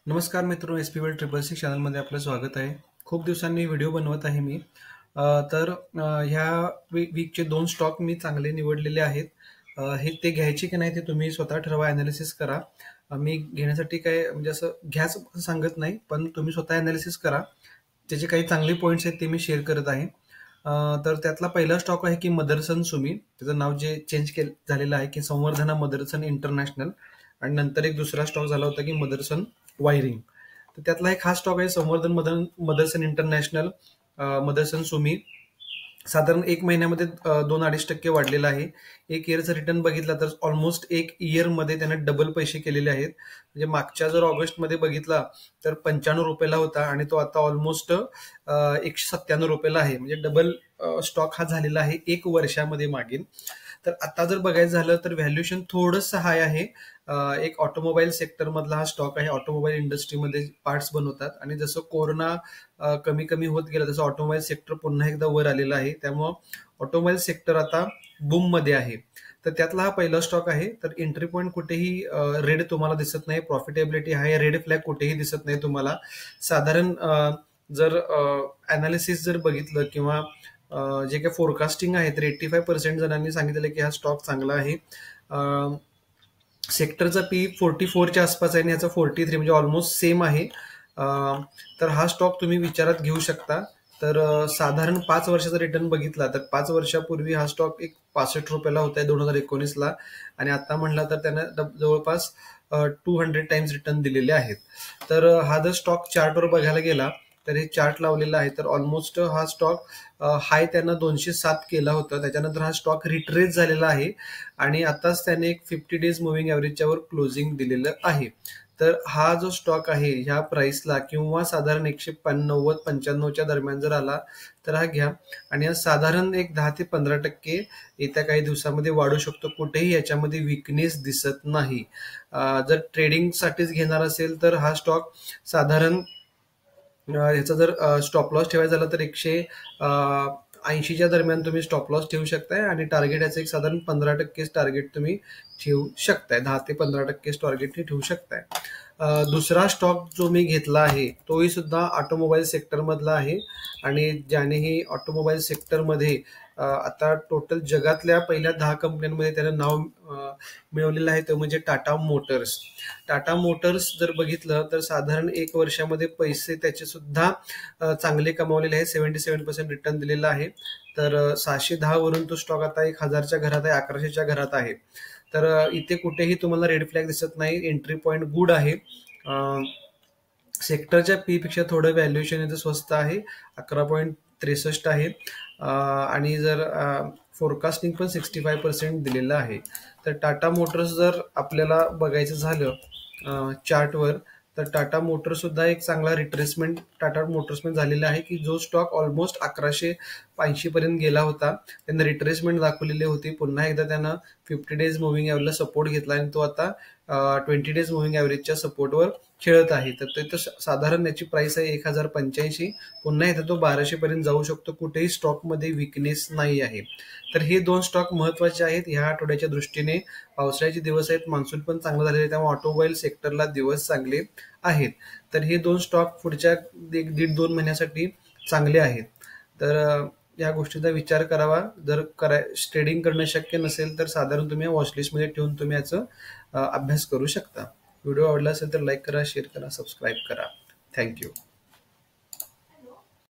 नमस्कार मित्रांनो, SPWorld 666 चॅनलमध्ये आपलं स्वागत आहे. खूप दिवसांनी व्हिडिओ बनवत आहे मी. ह्या वीकचे 2 स्टॉक मी चांगले निवडलेले आहेत. हे ते घ्यायचे की नाही ते तुम्ही स्वतः ठरवा, ॲनालिसिस करा. मी घेण्यासाठी काय म्हणजे असं घ्याच सांगत नाही, पण तुम्ही स्वतः ॲनालिसिस करा. त्याचे काही चांगले पॉईंट्स आहेत ते मी शेअर करत आहे. तर त्यातला पहिला स्टॉक आहे की मदरसन सुमी. त्याचं नाव जे चेंज झालेलं आहे की संवर्धना मदरसन इंटरनॅशनल, आणि नंतर एक दुसरा स्टॉक झाला होता की मदरसन वायरिंग. तर त्यातला एक हा स्टॉक आहे मदरसन इंटरनॅशनल. मदरसन सुमी साधारण 1 महिन्यामध्ये 2-2.5% वाढलेला आहे. 1 इयरचं रिटर्न बघितला तर ऑलमोस्ट 1 इयरमध्ये त्याने डबल पैसे केलेले आहेत. म्हणजे मागच्या जर ऑगस्टमध्ये बघितला तर ₹95 होता आणि तो आता ऑलमोस्ट ₹197 आहे. म्हणजे डबल स्टॉक हा झालेला आहे 1 वर्षामध्ये मागील. तर आता जर बघायचं झालं तर व्हॅल्युएशन थोडंसं हाय आहे. एक ऑटोमोबाईल सेक्टर मधला हा स्टॉक आहे. ऑटोमोबाईल इंडस्ट्रीमध्ये पार्ट्स बनवतात आणि जसं कोरोना कमी कमी होत गेला तसं ऑटोमोबाईल सेक्टर पुन्हा एकदा वर आलेलं आहे. त्यामुळं ऑटोमोबाईल सेक्टर आता बूम मध्ये आहे. तर त्यातला हा पहिला स्टॉक आहे. तर एंट्री पॉईंट कुठेही रेड तुम्हाला दिसत नाही, प्रॉफिटेबिलिटी आहे, रेड फ्लॅग कुठेही दिसत नाही तुम्हाला. साधारण जर अनालिसिस जर बघितलं किंवा जे काही फोरकास्टिंग आहे तर 85% जणांनी सांगितलेलं की हा स्टॉक चांगला आहे. सेक्टरचा पी 44च्या आसपास आहे आणि याचा 43 म्हणजे ऑलमोस्ट सेम आहे. तर हा स्टॉक तुम्ही विचारात घेऊ शकता. तर साधारण 5 वर्षाचा रिटर्न बघितला तर 5 वर्षापूर्वी हा स्टॉक एक ₹65 होता 2019ला, आणि आता म्हणला तर त्यानं जवळपास 200 टाइम्स रिटर्न दिलेले आहेत. तर हा जर स्टॉक चार्टवर बघायला गेला तर हे चार्ट लावलेला आहे. तर ऑलमोस्ट हा स्टॉक हाय त्यानं 207 केला होता. त्याच्यानंतर हा स्टॉक रिट्रेस झालेला आहे आणि आताच त्याने एक 50 डेज मुव्हिंग ॲव्हरेजच्या वर क्लोजिंग दिलेलं आहे. तर हा जो स्टॉक आहे ह्या प्राइसला किंवा साधारण 190-95च्या दरम्यान जर आला तर हा घ्या, आणि हा साधारण एक 10 ते 15% येत्या काही दिवसामध्ये वाढू शकतो. कुठेही याच्यामध्ये विकनेस दिसत नाही. जर ट्रेडिंगसाठीच घेणार असेल तर हा स्टॉक साधारण याचा जर स्टॉप लॉस ठेवायचा झाला तर 180च्या दरम्यान तुम्ही स्टॉप लॉस ठेवू शकताय, आणि टार्गेट याचं एक साधारण 15% टार्गेट तुम्ही ठेवू शकताय. 10 ते 15% टार्गेट ठेवू शकताय. दुसरा स्टॉक जो मी घेतला आहे तोही सुद्धा ऑटोमोबाईल सेक्टर मधला आहे, आणि ज्यानेही ऑटोमोबाईल सेक्टरमध्ये आता टोटल जगातल्या पहिल्या 10 कंपन्यांमध्ये त्यानं नाव मिळवलेलं आहे, ते म्हणजे टाटा मोटर्स. टाटा मोटर्स जर बघितलं तर साधारण 1 वर्षामध्ये पैसे त्याचे सुद्धा चांगले कमावलेले आहे. 77% रिटर्न दिलेला आहे. तर 610 वरून तो स्टॉक आता 1000च्या घरात आहे, 1100च्या घरात आहे. तर इथे कुठेही तुम्हाला रेड फ्लॅग दिसत नाही. एंट्री पॉईंट गुड आहे. सेक्टरच्या पी पेक्षा थोडं व्हॅल्युएशन याचं स्वस्त आहे, 11.63 आहे. आणि जर फोरकास्टिंग पण 65% दिलेलं आहे. तर टाटा मोटर्स जर आपल्याला बघायचं झालं चार्टवर तर टाटा मोटर्स सुद्धा एक चांगला रिट्रेसमेंट टाटा मोटर्समध्ये झालेला आहे, की जो स्टॉक ऑलमोस्ट 1180 पर्यंत गेला होता. त्यांना रिट्रेसमेंट दाखवलेली होती. पुन्हा एकदा त्यानं 50 डेज मुव्हिंग ॲव्हरेजला सपोर्ट घेतला आणि तो आता 20 डेज मुव्हिंग ॲव्हरेजच्या सपोर्टवर खेळत आहे. तर ते साधारण याची प्राइस आहे 1085. पुन्हा एकदा तो 1200 पर्यंत जाऊ शकतो. कुठेही स्टॉकमध्ये विकनेस नाही आहे. तर हे 2 स्टॉक महत्वाचे आहेत ह्या आठवड्याच्या दृष्टीने. पावसाळ्याचे दिवस आहेत, मान्सून पण चांगलं झालेलं आहे, त्यामुळे ऑटोमोबाईल सेक्टरला दिवस चांगले आहेत. तर हे 2 स्टॉक पुढच्या 1-1.5-2 महिन्यासाठी चांगले आहेत. तर या गोष्टीचा विचार करावा. जर ट्रेडिंग करणं शक्य नसेल तर साधारण तुम्ही वॉचलिस्टमध्ये ठेवून तुम्ही याचं अभ्यास करू शकता. व्हिडिओ आवडला असेल तर लाईक करा, शेअर करा, सबस्क्राईब करा. थँक्यू.